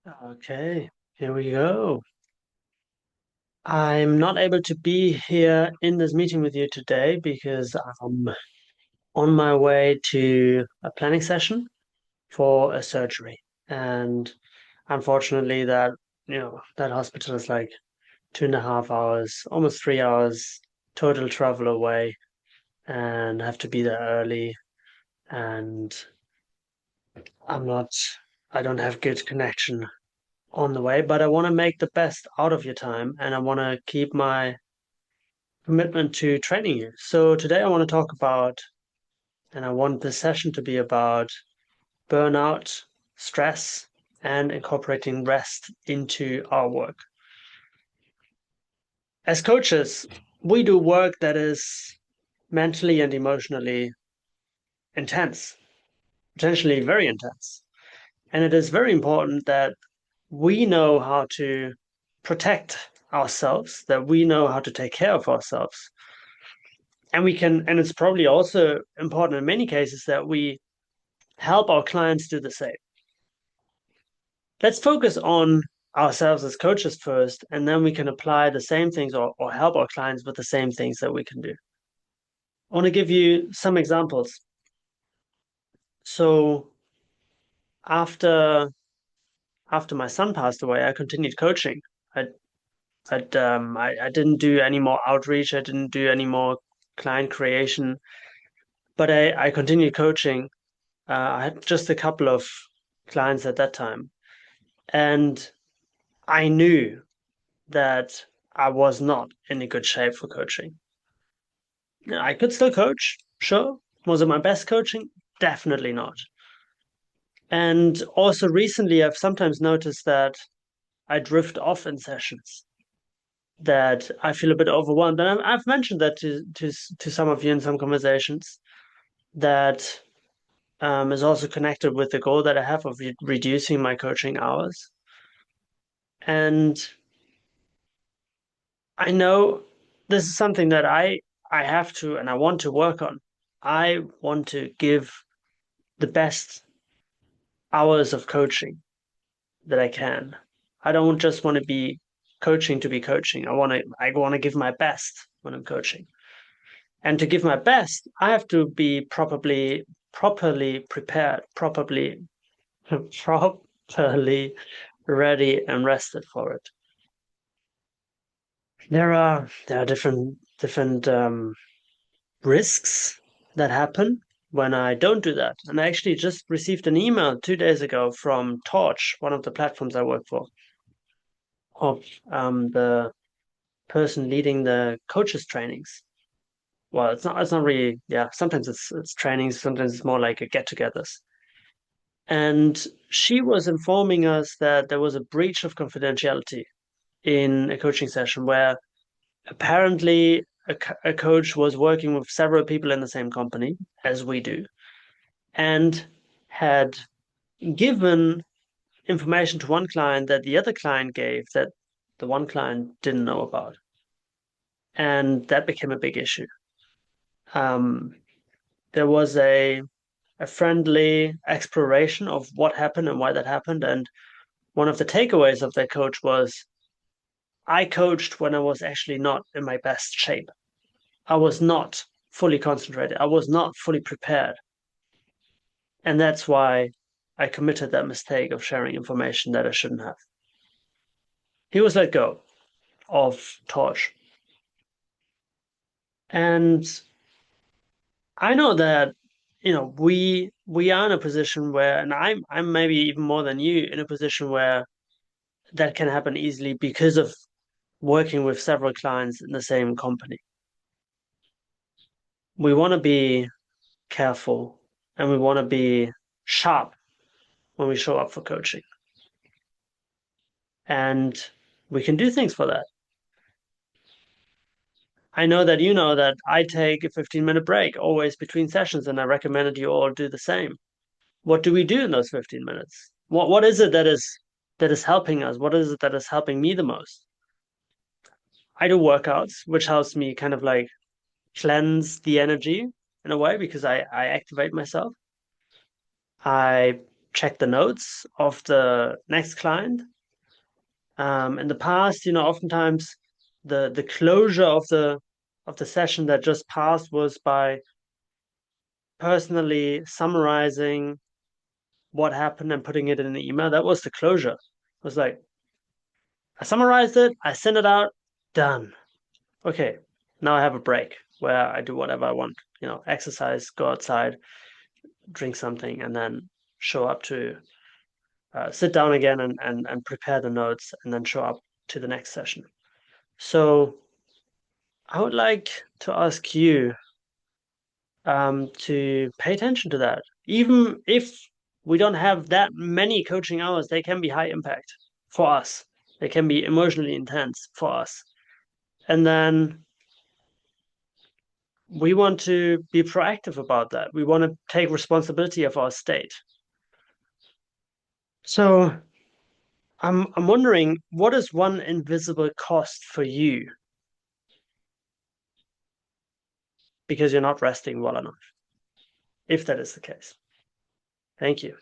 Okay, here we go. I'm not able to be here in this meeting with you today because I'm on my way to a planning session for a surgery. And unfortunately, that hospital is like 2.5 hours, almost 3 hours total travel away, and I have to be there early. And I'm not, I don't have good connection on the way, but I want to make the best out of your time and I want to keep my commitment to training you. So today I want to talk about, and I want this session to be about burnout, stress, and incorporating rest into our work. As coaches, we do work that is mentally and emotionally intense, potentially very intense. And it is very important that we know how to protect ourselves, that we know how to take care of ourselves. And it's probably also important in many cases that we help our clients do the same. Let's focus on ourselves as coaches first, and then we can apply the same things or help our clients with the same things that we can do. I want to give you some examples. So after after my son passed away, I continued coaching. I I didn't do any more outreach. I didn't do any more client creation, but I continued coaching. I had just a couple of clients at that time, and I knew that I was not in a good shape for coaching. I could still coach, sure. Was it my best coaching? Definitely not. And also recently, I've sometimes noticed that I drift off in sessions, that I feel a bit overwhelmed. And I've mentioned that to some of you in some conversations, that is also connected with the goal that I have of reducing my coaching hours. And I know this is something that I have to and I want to work on. I want to give the best hours of coaching that I can. I don't just want to be coaching to be coaching. I want to give my best when I'm coaching. And to give my best, I have to be properly prepared, properly ready and rested for it. There are different risks that happen when I don't do that. And I actually just received an email 2 days ago from Torch, one of the platforms I work for, of the person leading the coaches trainings. Well, it's not really, yeah, sometimes it's trainings, sometimes it's more like a get-togethers. And she was informing us that there was a breach of confidentiality in a coaching session where apparently a coach was working with several people in the same company, as we do, and had given information to one client that the other client gave that the one client didn't know about. And that became a big issue. Um, there was a friendly exploration of what happened and why that happened. And one of the takeaways of that coach was I coached when I was actually not in my best shape. I was not fully concentrated. I was not fully prepared. And that's why I committed that mistake of sharing information that I shouldn't have. He was let go of Torch. And I know that, we are in a position where, and I'm maybe even more than you in a position where that can happen easily because of working with several clients in the same company. We want to be careful and we want to be sharp when we show up for coaching. And we can do things for that. I know that you know that I take a 15-minute break always between sessions, and I recommend that you all do the same. What do we do in those 15 minutes? What is it that is helping us? What is it that is helping me the most? I do workouts, which helps me kind of like cleanse the energy in a way because I activate myself. I check the notes of the next client. In the past, oftentimes the closure of the session that just passed was by personally summarizing what happened and putting it in an email. That was the closure. It was like, I summarized it, I sent it out, done. Okay, now I have a break where I do whatever I want, exercise, go outside, drink something, and then show up to sit down again and prepare the notes and then show up to the next session. So I would like to ask you to pay attention to that. Even if we don't have that many coaching hours, they can be high impact for us. They can be emotionally intense for us. And then we want to be proactive about that. We want to take responsibility of our state. So I'm wondering, what is one invisible cost for you because you're not resting well enough, if that is the case? Thank you.